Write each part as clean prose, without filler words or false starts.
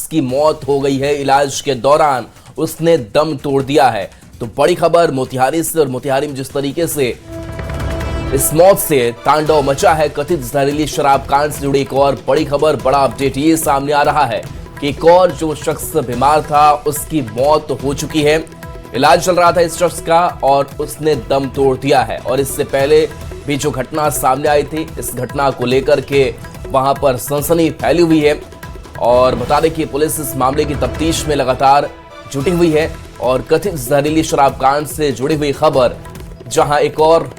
की मौत हो गई है। इलाज के दौरान उसने दम तोड़ दिया है। तो बड़ी खबर मोतिहारी से, और मोतिहारी में जिस तरीके से इस मौत से तांडव मचा है, कथित जहरीली शराब कांड से जुड़ी एक और बड़ी खबर, बड़ा अपडेट ये सामने आ रहा है कि एक और जो शख्स बीमार था उसकी मौत हो चुकी है। इलाज चल रहा था इस शख्स का और उसने दम तोड़ दिया है। और इससे पहले भी जो घटना सामने आई थी, इस घटना को लेकर के वहां पर सनसनी फैली हुई है। और बता दें कि पुलिस इस मामले की तफ्तीश में लगातार जुटी हुई है और कथित जहरीली शराब कांड से जुड़ी हुई खबर, जहां एक और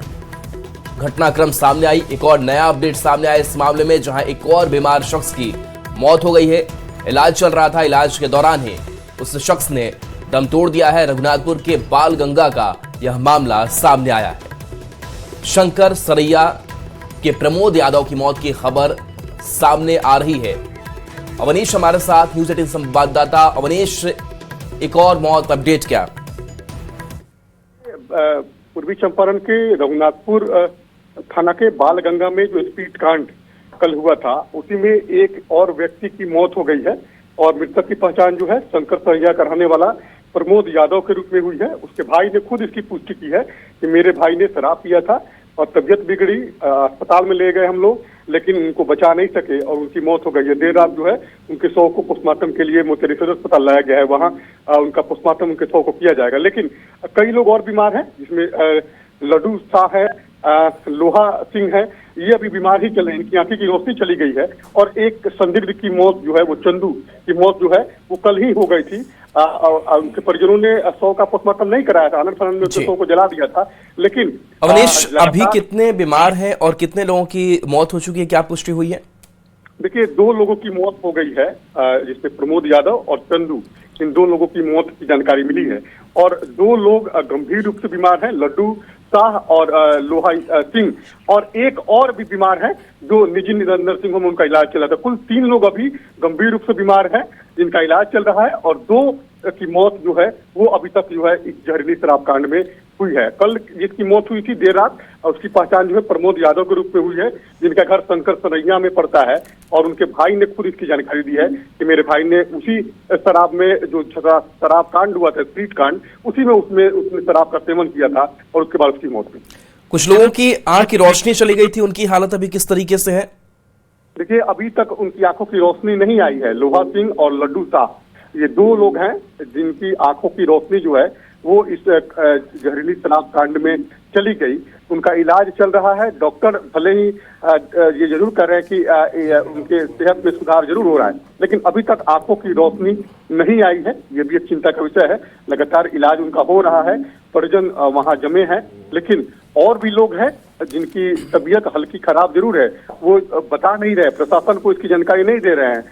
घटनाक्रम सामने आई, एक और नया अपडेट सामने आया इस मामले में, जहां एक और बीमार शख्स की मौत हो गई है। इलाज चल रहा था, इलाज के दौरान ही उस शख्स ने दम तोड़ दिया है। रघुनाथपुर के बाल गंगा का यह मामला सामने आया है। शंकर सरैया के प्रमोद यादव की मौत की खबर सामने आ रही है। अवनीश हमारे साथ, न्यूज 18 संवाददाता। अवनीश, एक और मौत अपडेट क्या? पूर्वी चंपारण के रघुनाथपुर थाना के बाल गंगा में जो स्पीड कांड कल हुआ था, उसी में एक और व्यक्ति की मौत हो गई है। और मृतक की पहचान जो है शंकर सरैया का रहने वाला प्रमोद यादव के रूप में हुई है। उसके भाई ने खुद इसकी पुष्टि की है कि मेरे भाई ने शराब पिया था और तबीयत बिगड़ी, अस्पताल में ले गए हम लोग, लेकिन उनको बचा नहीं सके और उनकी मौत हो गई है। देर रात जो है उनके शव को पोस्टमार्टम के लिए मोतिहारी सदर अस्पताल लाया गया है। वहाँ उनका पोस्टमार्टम उनके शव को किया जाएगा। लेकिन कई लोग और बीमार हैं, जिसमें लड्डू शाह है, लोहा सिंह है, ये अभी बीमार ही चल रहे हैं, इनकी आंखें की रोशनी चली गई है। और एक संदिग्ध की मौत जो है, वो चंदू की मौत जो है वो कल ही हो गई थी। उनके परिजनों ने शव का पोस्टमार्टम नहीं कराया था, आनंद फानंद में शव को जला दिया था। लेकिन अवनीश, अभी कितने बीमार हैं और कितने लोगों की मौत हो चुकी है, क्या पुष्टि हुई है? देखिए, 2 लोगों की मौत हो गई है, जिसमें प्रमोद यादव और चंदू, इन 2 लोगों की मौत की जानकारी मिली है। और 2 लोग गंभीर रूप से बीमार हैं, लड्डू शाह और लोहा सिंह, और एक और भी बीमार है जो निजी नर्सिंग होम में उनका इलाज चल रहा था। कुल 3 लोग अभी गंभीर रूप से बीमार हैं, जिनका इलाज चल रहा है। और 2 की मौत जो है वो अभी तक जो है इस जहरीली शराब कांड में हुई है। कल जिसकी मौत हुई थी देर रात, और उसकी पहचान जो है प्रमोद यादव के रूप में हुई है, जिनका घर शंकर सरैया में पड़ता है। और उनके भाई ने खुद इसकी जानकारी दी है कि मेरे भाई ने उसी शराब में, जो शराब कांड हुआ था, स्प्रीट कांड, उसी में उसने शराब का सेवन किया था और उसके बाद उसकी मौत हुई। कुछ लोगों की आंख की रोशनी चली गई थी, उनकी हालत अभी किस तरीके से है? देखिए, अभी तक उनकी आंखों की रोशनी नहीं आई है। लोहा सिंह और लड्डू शाह, ये 2 लोग हैं जिनकी आंखों की रोशनी जो है वो इस जहरीली शराब कांड में चली गई। उनका इलाज चल रहा है। डॉक्टर भले ही ये जरूर कर रहे हैं कि उनके सेहत में सुधार जरूर हो रहा है, लेकिन अभी तक आंखों की रोशनी नहीं आई है। ये भी एक चिंता का विषय है। लगातार इलाज उनका हो रहा है, परिजन वहां जमे हैं, लेकिन और भी लोग हैं जिनकी तबीयत हल्की खराब जरूर है, वो बता नहीं रहे, प्रशासन को इसकी जानकारी नहीं दे रहे हैं।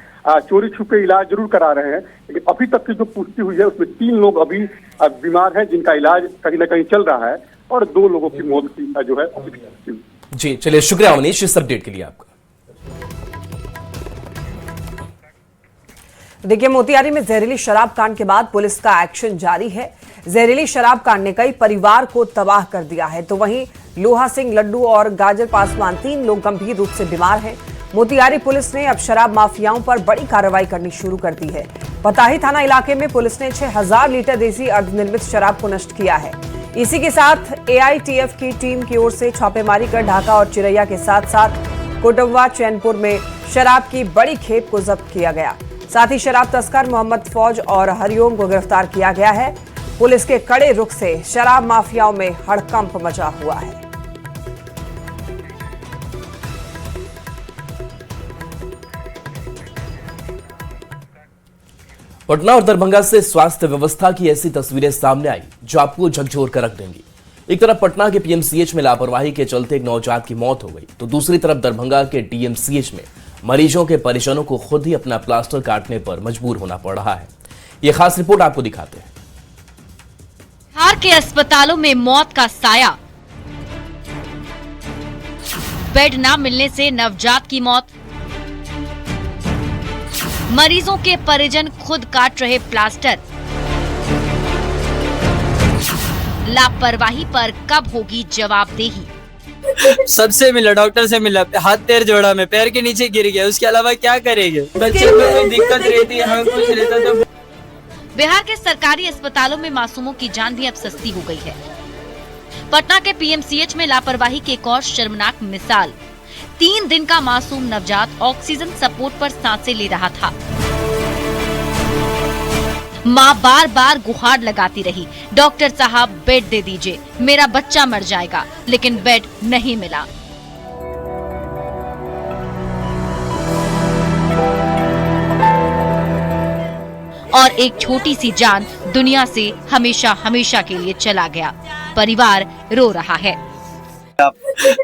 चोरी छुपे इलाज जरूर करा रहे हैं, लेकिन अभी तक की जो पुष्टि हुई है उसमें 3 लोग अभी बीमार हैं, जिनका इलाज कहीं ना कहीं चल रहा है, और 2 लोगों की मौत की जो है अभी। जी चलिए, शुक्रिया अवनीश इस अपडेट के लिए आपका। देखिए, मोतिहारी में जहरीली शराब कांड के बाद पुलिस का एक्शन जारी है। जहरीली शराब कांड ने कई परिवार को तबाह कर दिया है। तो वहीं लोहा सिंह, लड्डू और गाजर पासवान 3 लोग गंभीर रूप से बीमार हैं। मोतिहारी पुलिस ने अब शराब माफियाओं पर बड़ी कार्रवाई करनी शुरू कर दी है। पताही थाना इलाके में पुलिस ने 6000 लीटर देसी अर्धनिर्मित शराब को नष्ट किया है। इसी के साथ एआईटीएफ की टीम की ओर से छापेमारी कर ढाका और चिरैया के साथ साथ कोटवा, चैनपुर में शराब की बड़ी खेप को जब्त किया गया। साथ ही शराब तस्कर मोहम्मद फौज और हरिओम को गिरफ्तार किया गया है। पुलिस के कड़े रुख से शराब माफियाओं में हड़कंप मचा हुआ है। पटना और दरभंगा से स्वास्थ्य व्यवस्था की ऐसी तस्वीरें सामने आई जो आपको झकझोर कर रख देंगी। एक तरफ पटना के पीएमसीएच में लापरवाही के चलते एक नवजात की मौत हो गई, तो दूसरी तरफ दरभंगा के डीएमसीएच में मरीजों के परिजनों को खुद ही अपना प्लास्टर काटने पर मजबूर होना पड़ रहा है। यह खास रिपोर्ट आपको दिखाते हैं। बिहार के अस्पतालों में मौत का साया, बेड न मिलने से नवजात की मौत, मरीजों के परिजन खुद काट रहे प्लास्टर। लापरवाही पर कब होगी जवाबदेही? सबसे मिला, डॉक्टर से मिला, हाथ पैर जोड़ा, मैं पैर के नीचे गिर गया, उसके अलावा क्या करेंगे? बच्चे को कोई दिक्कत रहती है, कुछ रहता तो। बिहार के सरकारी अस्पतालों में मासूमों की जान भी अब सस्ती हो गई है। पटना के पीएमसीएच में लापरवाही की एक और शर्मनाक मिसाल। 3 दिन का मासूम नवजात ऑक्सीजन सपोर्ट पर सांसें ले रहा था। माँ बार बार गुहार लगाती रही, डॉक्टर साहब बेड दे दीजिए, मेरा बच्चा मर जाएगा, लेकिन बेड नहीं मिला। और एक छोटी सी जान दुनिया से हमेशा हमेशा के लिए चला गया। परिवार रो रहा है।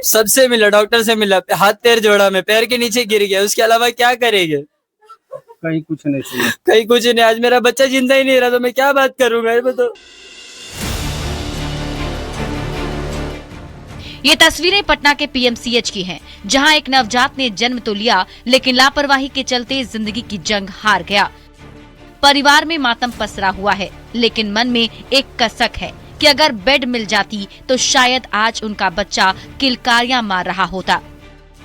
सबसे मिला, डॉक्टर से मिला, हाथ पैर जोड़ा, मैं पैर के नीचे गिर गया, उसके अलावा क्या करेंगे? कहीं कुछ नहीं सुना, कहीं कुछ नहीं। आज मेरा बच्चा जिंदा ही नहीं रहा तो मैं क्या बात करूंगा? तो ये तस्वीरें पटना के पीएमसीएच की हैं, जहां एक नवजात ने जन्म तो लिया, लेकिन लापरवाही के चलते जिंदगी की जंग हार गया। परिवार में मातम पसरा हुआ है, लेकिन मन में एक कसक है कि अगर बेड मिल जाती तो शायद आज उनका बच्चा किलकारियां मार रहा होता।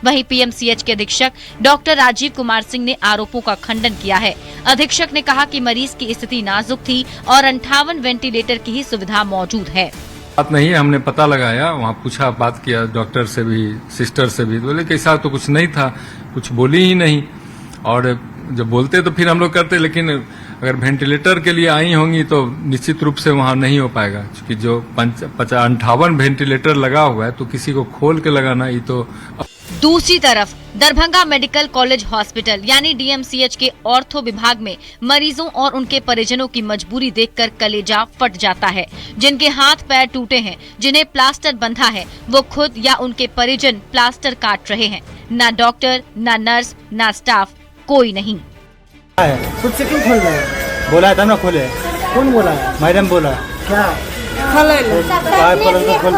वहीं पीएमसीएच के अधीक्षक डॉक्टर राजीव कुमार सिंह ने आरोपों का खंडन किया है। अधीक्षक ने कहा कि मरीज की स्थिति नाजुक थी और 58 वेंटिलेटर की ही सुविधा मौजूद है। बात नहीं है, हमने पता लगाया, वहाँ पूछा, बात किया डॉक्टर से भी, सिस्टर से भी, बोले कि ऐसा तो कुछ नहीं था, कुछ बोली ही नहीं। और जब बोलते तो फिर हम लोग करते, लेकिन अगर वेंटिलेटर के लिए आई होंगी तो निश्चित रूप से वहाँ नहीं हो पाएगा, क्योंकि जो 58 वेंटिलेटर लगा हुआ है तो किसी को खोल के लगाना ही तो। दूसरी तरफ दरभंगा मेडिकल कॉलेज हॉस्पिटल यानी डीएमसीएच के ऑर्थो विभाग में मरीजों और उनके परिजनों की मजबूरी देखकर कलेजा फट जाता है। जिनके हाथ पैर टूटे हैं, जिन्हें प्लास्टर बंधा है, वो खुद या उनके परिजन प्लास्टर काट रहे हैं। ना डॉक्टर, ना नर्स, ना स्टाफ, कोई नहीं। खुद से क्यों खोल रहे हैं? बोला था ना खोले। कौन बोला है? मैडम बोला। क्या खोले? खोल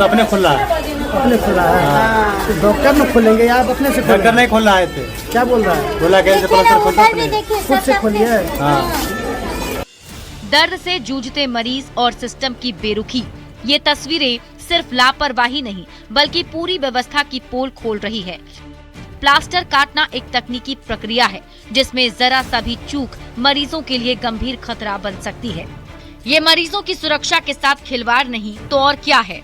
अपने खुला है, अपने खुला है। तो डॉक्टर ने खोलेंगे, आप अपने से? डॉक्टर नहीं खोल रहा है। क्या बोल रहा है? बोला कैसे खुद से खोलिए। दर्द से जूझते मरीज और सिस्टम की बेरुखी, ये तस्वीरें सिर्फ लापरवाही नहीं बल्कि पूरी व्यवस्था की पोल खोल रही है। प्लास्टर काटना एक तकनीकी प्रक्रिया है जिसमें जरा सा भी चूक मरीजों के लिए गंभीर खतरा बन सकती है। ये मरीजों की सुरक्षा के साथ खिलवाड़ नहीं तो और क्या है?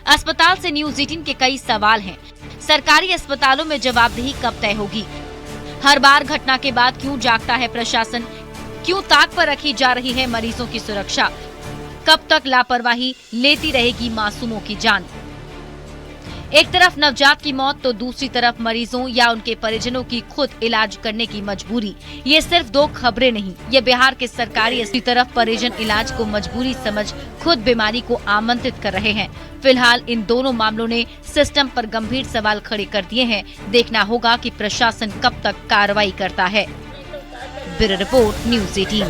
अस्पताल से न्यूज 18 के कई सवाल हैं। सरकारी अस्पतालों में जवाबदेही कब तय होगी? हर बार घटना के बाद क्यों जागता है प्रशासन? क्यों ताक पर रखी जा रही है मरीजों की सुरक्षा? कब तक लापरवाही लेती रहेगी मासूमों की जान? एक तरफ नवजात की मौत तो दूसरी तरफ मरीजों या उनके परिजनों की खुद इलाज करने की मजबूरी। ये सिर्फ दो खबरें नहीं, ये बिहार के सरकारी अस्पताल तरफ परिजन इलाज को मजबूरी समझ खुद बीमारी को आमंत्रित कर रहे हैं। फिलहाल इन दोनों मामलों ने सिस्टम पर गंभीर सवाल खड़े कर दिए हैं। देखना होगा कि प्रशासन कब तक कार्रवाई करता है। Bureau report, news 18।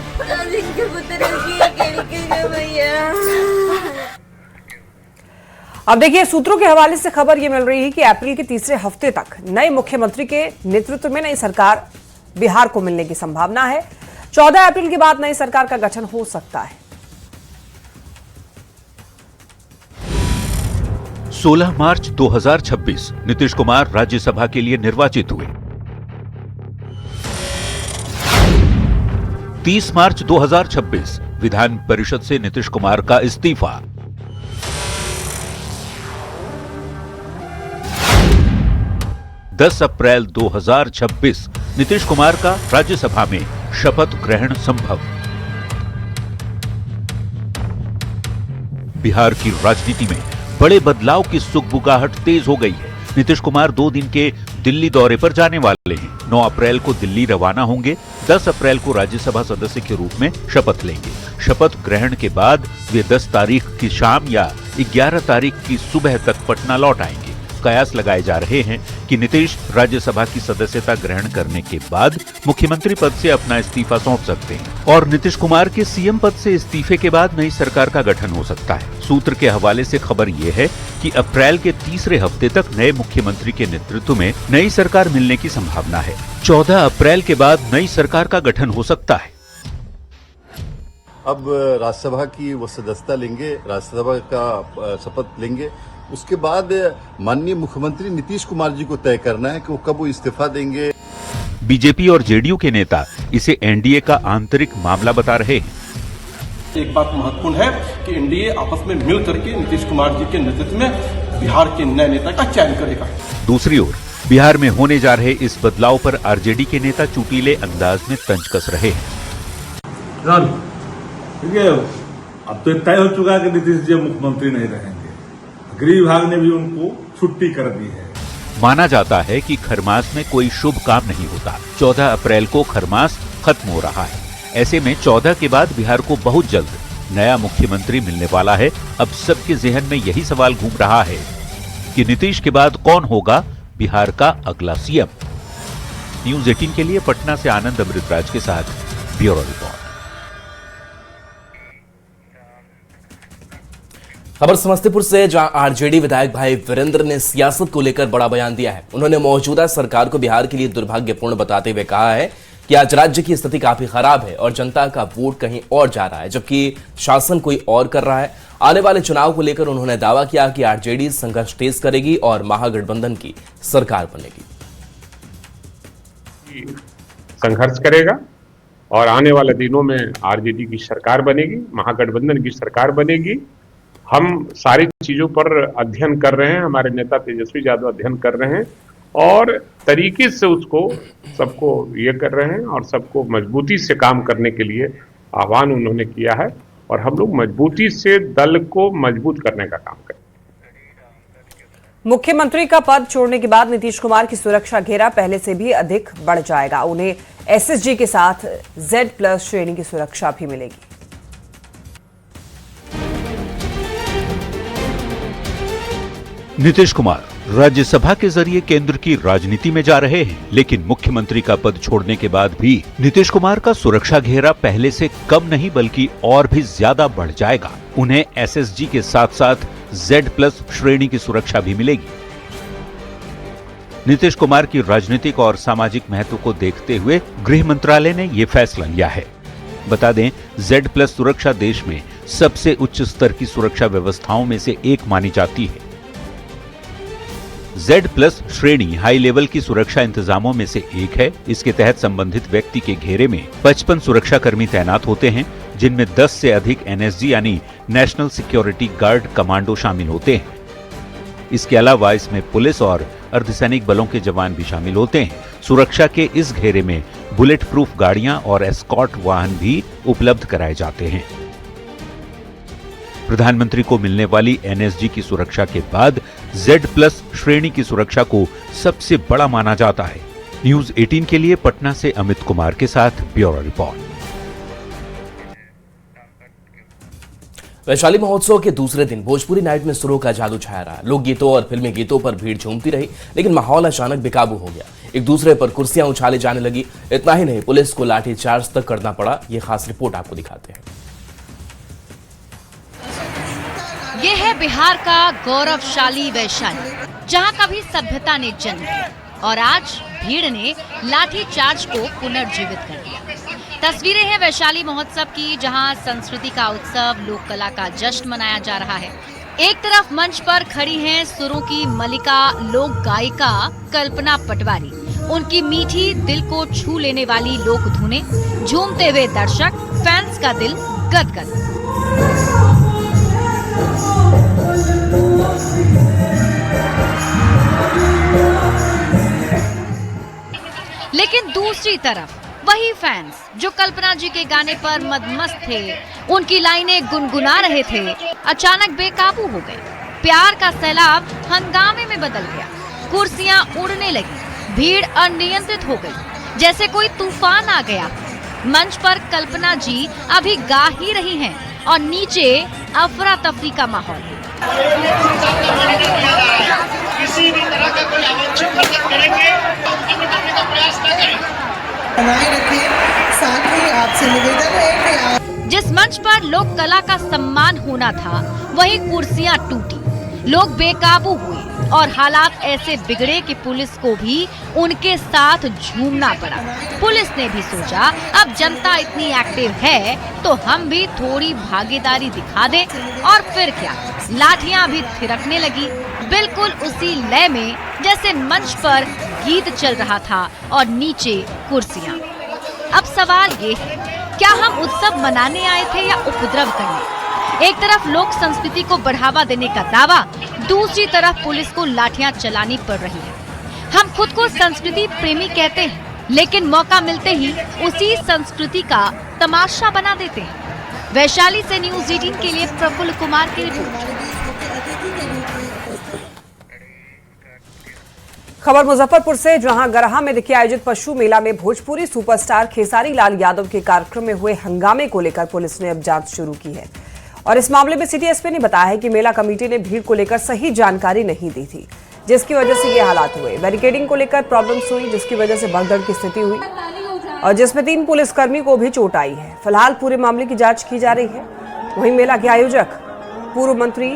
अब देखिए, सूत्रों के हवाले से खबर ये मिल रही है कि अप्रैल के तीसरे हफ्ते तक नए मुख्यमंत्री के नेतृत्व में नई सरकार बिहार को मिलने की संभावना है। 14 अप्रैल के बाद नई सरकार का गठन हो सकता है। 16 मार्च 2026 नीतीश कुमार राज्यसभा के लिए निर्वाचित हुए। 30 मार्च 2026 विधान परिषद से नीतीश कुमार का इस्तीफा। 10 अप्रैल 2026 नीतीश कुमार का राज्यसभा में शपथ ग्रहण संभव। बिहार की राजनीति में बड़े बदलाव की सुगबुगाहट तेज हो गई है। नीतीश कुमार 2 दिन के दिल्ली दौरे पर जाने वाले हैं। 9 अप्रैल को दिल्ली रवाना होंगे। 10 अप्रैल को राज्यसभा सदस्य के रूप में शपथ लेंगे। शपथ ग्रहण के बाद वे 10 तारीख की शाम या 11 तारीख की सुबह तक पटना लौट आएंगे। कयास लगाए जा रहे हैं कि नीतीश राज्यसभा की सदस्यता ग्रहण करने के बाद मुख्यमंत्री पद से अपना इस्तीफा सौंप सकते हैं और नीतीश कुमार के सीएम पद से इस्तीफे के बाद नई सरकार का गठन हो सकता है। सूत्र के हवाले से खबर यह है कि अप्रैल के तीसरे हफ्ते तक नए मुख्यमंत्री के नेतृत्व में नई सरकार मिलने की संभावना है। 14 अप्रैल के बाद नई सरकार का गठन हो सकता है। अब राज्यसभा की वो सदस्यता लेंगे, राज्यसभा का शपथ लेंगे उसके बाद माननीय मुख्यमंत्री नीतीश कुमार जी को तय करना है कि वो कब वो इस्तीफा देंगे। बीजेपी और जेडीयू के नेता इसे एनडीए का आंतरिक मामला बता रहे हैं। एक बात महत्वपूर्ण है कि एनडीए आपस में मिल करके नीतीश कुमार जी के नेतृत्व में बिहार के नए नेता का चयन करेगा। दूसरी ओर बिहार में होने जा रहे इस बदलाव पर आरजेडी के नेता चुटीले अंदाज में तंज कस रहे हैं। ठीक है, अब तो तय हो चुका है कि नीतीश जी मुख्यमंत्री नहीं रहेंगे। गृह विभाग ने भी उनको छुट्टी कर दी है। माना जाता है कि खरमास में कोई शुभ काम नहीं होता। 14 अप्रैल को खरमास खत्म हो रहा है। ऐसे में 14 के बाद बिहार को बहुत जल्द नया मुख्यमंत्री मिलने वाला है। अब सबके जहन में यही सवाल घूम रहा है कि नीतीश के बाद कौन होगा बिहार का अगला सीएम। न्यूज 18 के लिए पटना से आनंद अमृतराज के साथ ब्यूरो रिपोर्ट। खबर समस्तीपुर से, जहां आरजेडी विधायक भाई वीरेंद्र ने सियासत को लेकर बड़ा बयान दिया है। उन्होंने मौजूदा सरकार को बिहार के लिए दुर्भाग्यपूर्ण बताते हुए कहा है कि आज राज्य की स्थिति काफी खराब है और जनता का वोट कहीं और जा रहा है, जबकि शासन कोई और कर रहा है। आने वाले चुनाव को लेकर उन्होंने दावा किया कि आरजेडी संघर्ष तेज करेगी और महागठबंधन की सरकार बनेगी। संघर्ष करेगा और आने वाले दिनों में आरजेडी की सरकार बनेगी, महागठबंधन की सरकार बनेगी। हम सारी चीजों पर अध्ययन कर रहे हैं, हमारे नेता तेजस्वी यादव अध्ययन कर रहे हैं और तरीके से उसको सबको ये कर रहे हैं और सबको मजबूती से काम करने के लिए आह्वान उन्होंने किया है और हम लोग मजबूती से दल को मजबूत करने का काम करें। मुख्यमंत्री का पद छोड़ने के बाद नीतीश कुमार की सुरक्षा घेरा पहले से भी अधिक बढ़ जाएगा। उन्हें एसएसजी के साथ Z+ श्रेणी की सुरक्षा भी मिलेगी। नीतीश कुमार राज्यसभा के जरिए केंद्र की राजनीति में जा रहे हैं, लेकिन मुख्यमंत्री का पद छोड़ने के बाद भी नीतीश कुमार का सुरक्षा घेरा पहले से कम नहीं बल्कि और भी ज्यादा बढ़ जाएगा। उन्हें एसएसजी के साथ साथ Z+ श्रेणी की सुरक्षा भी मिलेगी। नीतीश कुमार की राजनीतिक और सामाजिक महत्व को देखते हुए गृह मंत्रालय ने ये फैसला लिया है। बता दें, Z+ सुरक्षा देश में सबसे उच्च स्तर की सुरक्षा व्यवस्थाओं में से एक मानी जाती है। Z+ श्रेणी हाई लेवल की सुरक्षा इंतजामों में से एक है। इसके तहत संबंधित व्यक्ति के घेरे में 55 सुरक्षाकर्मी तैनात होते हैं, जिनमें 10 से अधिक NSG यानी नेशनल सिक्योरिटी गार्ड कमांडो शामिल होते हैं। इसके अलावा इसमें पुलिस और अर्धसैनिक बलों के जवान भी शामिल होते हैं। सुरक्षा के इस घेरे में बुलेट प्रूफ गाड़ियां और एस्कॉर्ट वाहन भी उपलब्ध कराए जाते हैं। प्रधानमंत्री को मिलने वाली NSG की सुरक्षा के बाद Z+ श्रेणी की सुरक्षा को सबसे बड़ा माना जाता है। न्यूज 18 के लिए पटना से अमित कुमार के साथ ब्यूरो रिपोर्ट। वैशाली महोत्सव के दूसरे दिन भोजपुरी नाइट में सुरों का जादू छाया रहा। लोकगीतों और फिल्मी गीतों पर भीड़ झूमती रही, लेकिन माहौल अचानक बेकाबू हो गया। एक दूसरे पर कुर्सियां उछाले जाने लगी। इतना ही नहीं, पुलिस को लाठीचार्ज तक करना पड़ा। ये खास रिपोर्ट आपको दिखाते हैं। ये है बिहार का गौरवशाली वैशाली, जहां कभी सभ्यता ने जन्म लिया और आज भीड़ ने लाठी चार्ज को पुनर्जीवित कर दिया। तस्वीरें हैं वैशाली महोत्सव की, जहां संस्कृति का उत्सव, लोक कला का जश्न मनाया जा रहा है। एक तरफ मंच पर खड़ी हैं सुरों की मलिका लोक गायिका कल्पना पटवारी। उनकी मीठी दिल को छू लेने वाली लोक धुनें, झूमते हुए दर्शक, फैंस का दिल गदगद। लेकिन दूसरी तरफ वही फैंस जो कल्पना जी के गाने पर मदमस्त थे, उनकी लाइनें गुनगुना रहे थे, अचानक बेकाबू हो गए। प्यार का सैलाब हंगामे में बदल गया। कुर्सियां उड़ने लगी, भीड़ अनियंत्रित हो गई, जैसे कोई तूफान आ गया। मंच पर कल्पना जी अभी गा ही रही हैं और नीचे अफरा तफरी का माहौल। किसी भी तरह का कोई अवांछित हरकत करेंगे तो करने का प्रयास न करें। बनाए रखें। साथ ही आपसे निवेदन है कि आप जिस मंच पर लोक कला का सम्मान होना था, वही कुर्सियां टूटी, लोग बेकाबू हुए। और हालात ऐसे बिगड़े कि पुलिस को भी उनके साथ झूमना पड़ा। पुलिस ने भी सोचा अब जनता इतनी एक्टिव है तो हम भी थोड़ी भागीदारी दिखा दें, और फिर क्या, लाठियां भी थिरकने लगी, बिल्कुल उसी लय में जैसे मंच पर गीत चल रहा था और नीचे कुर्सियां। अब सवाल ये है, क्या हम उत्सव मनाने आए थे या उपद्रव करने? एक तरफ लोक संस्कृति को बढ़ावा देने का दावा, दूसरी तरफ पुलिस को लाठियां चलानी पड़ रही है। हम खुद को संस्कृति प्रेमी कहते हैं, लेकिन मौका मिलते ही उसी संस्कृति का तमाशा बना देते हैं। वैशाली से न्यूज़ 18 के लिए प्रफुल्ल कुमार की रिपोर्ट। खबर मुजफ्फरपुर से, जहां गरहा में देखिए आयोजित पशु मेला में भोजपुरी सुपरस्टार खेसारी लाल यादव के कार्यक्रम में हुए हंगामे को लेकर पुलिस ने अब जांच शुरू की है। और इस मामले में सिटी एसपी ने बताया है कि मेला कमेटी ने भीड़ को लेकर सही जानकारी नहीं दी थी, जिसकी वजह से ये हालात हुए। बैरिकेडिंग को लेकर प्रॉब्लम्स हुई, जिसकी वजह से भगदड़ की स्थिति हुई और जिसमें 3 पुलिसकर्मी को भी चोट आई है। फिलहाल पूरे मामले की जांच की जा रही है। वहीं मेला के आयोजक पूर्व मंत्री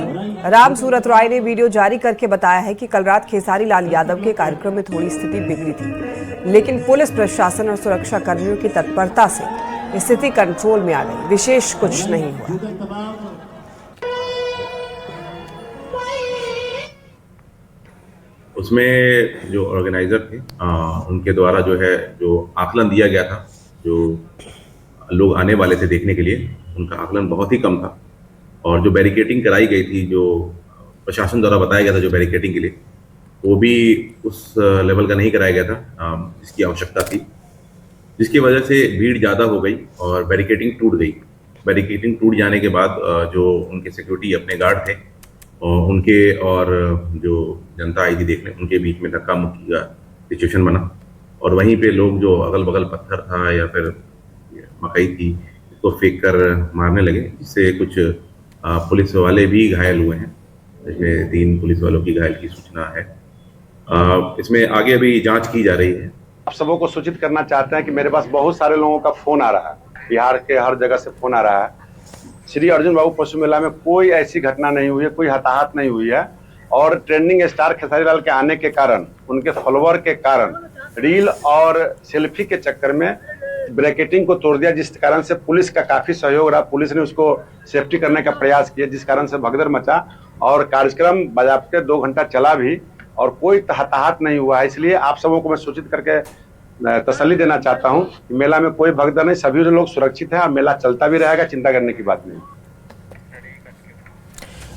राम सूरत राय ने वीडियो जारी करके बताया है कि कल रात खेसारी लाल यादव के कार्यक्रम में थोड़ी स्थिति बिगड़ी थी, लेकिन पुलिस प्रशासन और सुरक्षा कर्मियों की तत्परता से स्थिति कंट्रोल में आ गई। विशेष कुछ नहीं हुआ। उसमें जो ऑर्गेनाइजर थे उनके द्वारा जो आकलन दिया गया था, जो लोग आने वाले थे देखने के लिए, उनका आकलन बहुत ही कम था। और जो बैरिकेडिंग कराई गई थी, जो प्रशासन द्वारा बताया गया था जो बैरिकेडिंग के लिए, वो भी उस लेवल का नहीं कराया गया था जिसकी आवश्यकता थी, जिसकी वजह से भीड़ ज़्यादा हो गई और बैरिकेडिंग टूट गई। बैरिकेडिंग टूट जाने के बाद जो उनके सिक्योरिटी अपने गार्ड थे उनके और जो जनता आई थी देखने, उनके बीच में धक्का मुक्की का सिचुएशन बना। और वहीं पे लोग जो अगल बगल पत्थर था या फिर मकई थी, इसको फेंक कर मारने लगे, जिससे कुछ पुलिस वाले भी घायल हुए हैं, जिसमें 3 पुलिस वालों की घायल की सूचना है। इसमें आगे अभी जांच की जा रही है। आप सबों को सूचित करना चाहते हैं कि मेरे पास बहुत सारे लोगों का फोन आ रहा है, बिहार के हर जगह से फोन आ रहा है। श्री अर्जुन बाबू पशु मेला में कोई ऐसी घटना नहीं हुई है, कोई हताहत नहीं हुई है। और ट्रेंडिंग स्टार खेसारी लाल के आने के कारण, उनके फॉलोवर के कारण, रील और सेल्फी के चक्कर में ब्रैकेटिंग को तोड़ दिया, जिस कारण से पुलिस का काफी सहयोग रहा। पुलिस ने उसको सेफ्टी करने का प्रयास किया, जिस कारण से भगदड़ मचा और कार्यक्रम बाज़ाब्ते 2 घंटा चला भी और कोई हताहत नहीं हुआ है। इसलिए आप सबों को मैं सूचित करके तसल्ली देना चाहता हूं कि मेला में कोई भगदड़ नहीं, सभी लोग सुरक्षित हैं और मेला चलता भी रहेगा, चिंता करने की बात नहीं।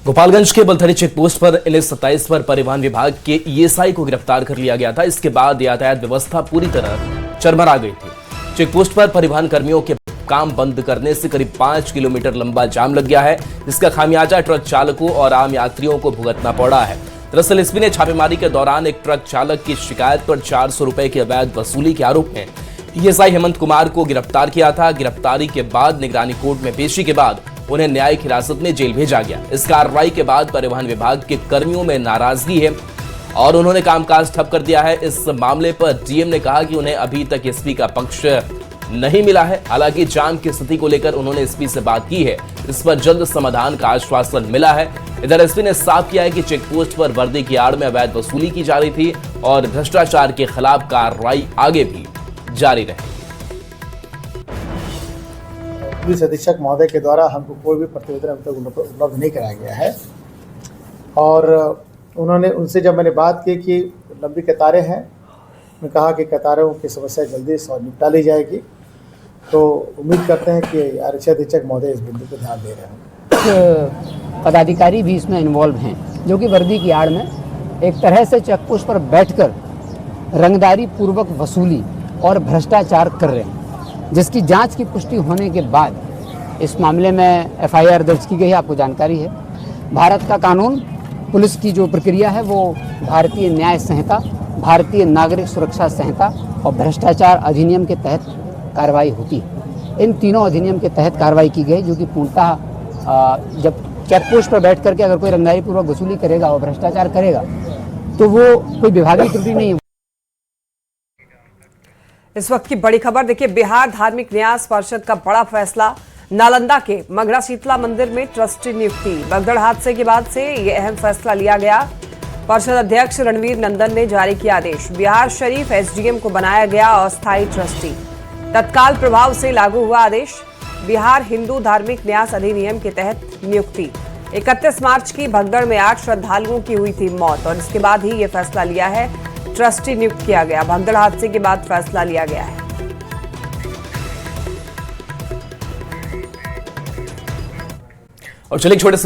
गोपालगंज के बलथरी चेक पोस्ट पर NH-27 पर परिवहन विभाग के ESI को गिरफ्तार कर लिया गया था। इसके बाद यातायात व्यवस्था पूरी तरह चरमरा गई थी। चेक पोस्ट पर परिवहन कर्मियों के काम बंद करने से करीब 5 किलोमीटर लंबा जाम लग गया है, जिसका खामियाजा ट्रक चालकों और आम यात्रियों को भुगतना पड़ा है। दरअसल एसपी ने छापेमारी के दौरान एक ट्रक चालक की शिकायत पर 400 रुपए की अवैध वसूली के आरोप में ESI हेमंत कुमार को गिरफ्तार किया था। गिरफ्तारी के बाद निगरानी कोर्ट में पेशी के बाद उन्हें न्यायिक हिरासत में जेल भेजा गया। इस कार्रवाई के बाद परिवहन विभाग के कर्मियों में नाराजगी है और उन्होंने कामकाज ठप कर दिया है। इस मामले पर डीएम ने कहा कि उन्हें अभी तक एसपी का पक्ष नहीं मिला है। हालांकि जाम की स्थिति को लेकर उन्होंने एसपी से बात की है, इस पर जल्द समाधान का आश्वासन मिला है। इधर एसपी ने साफ किया है कि चेक पोस्ट पर वर्दी की आड़ में अवैध वसूली की जा रही थी और भ्रष्टाचार के खिलाफ कार्रवाई आगे भी जारी रहेगी। पुलिस अधीक्षक महोदय के द्वारा हमको कोई भी प्रतिवेदन अभी तक उपलब्ध नहीं कराया गया है और उन्होंने उनसे जब मैंने बात की कि लंबी कतारें हैं, मैं कहा कि कतारों की समस्या जल्दी से निपटा ली जाएगी, तो उम्मीद करते हैं कि आरक्षी अधीक्षक महोदय इस बिंदु पर ध्यान दे रहे हैं। पदाधिकारी भी इसमें इन्वॉल्व हैं, जो कि वर्दी की आड़ में एक तरह से चेक पोस्ट पर बैठकर रंगदारी पूर्वक वसूली और भ्रष्टाचार कर रहे हैं, जिसकी जांच की पुष्टि होने के बाद इस मामले में एफआईआर दर्ज की गई है। आपको जानकारी है, भारत का कानून, पुलिस की जो प्रक्रिया है वो भारतीय न्याय संहिता, भारतीय नागरिक सुरक्षा संहिता और भ्रष्टाचार अधिनियम के तहत कार्रवाई होती है। इन तीनों अधिनियम के तहत कार्रवाई की गई, जो कि पूर्णतः जब चेक पोस्ट पर बैठ करके अगर कोई रंगदारी पूर्वक वसूली करेगा और भ्रष्टाचार करेगा तो वो कोई विभागीय त्रुटि नहीं है। इस वक्त की बड़ी खबर देखिए, बिहार धार्मिक न्यास परिषद का बड़ा फैसला, नालंदा के मगड़ा शीतला मंदिर में ट्रस्टी नियुक्ति। भगदड़ हादसे के बाद से ये अहम फैसला लिया गया परिषद अध्यक्ष रणवीर नंदन ने जारी किया आदेश। बिहार शरीफ एसडीएम को बनाया गया अस्थायी ट्रस्टी। तत्काल प्रभाव से लागू हुआ आदेश। बिहार हिंदू धार्मिक न्यास अधिनियम के तहत नियुक्ति। 31 मार्च की भगदड़ में 8 श्रद्धालुओं की हुई थी मौत और इसके बाद ही ये फैसला लिया है, ट्रस्टी नियुक्त किया गया। भगदड़ हादसे के बाद फैसला लिया गया है। और चलिए छोटे से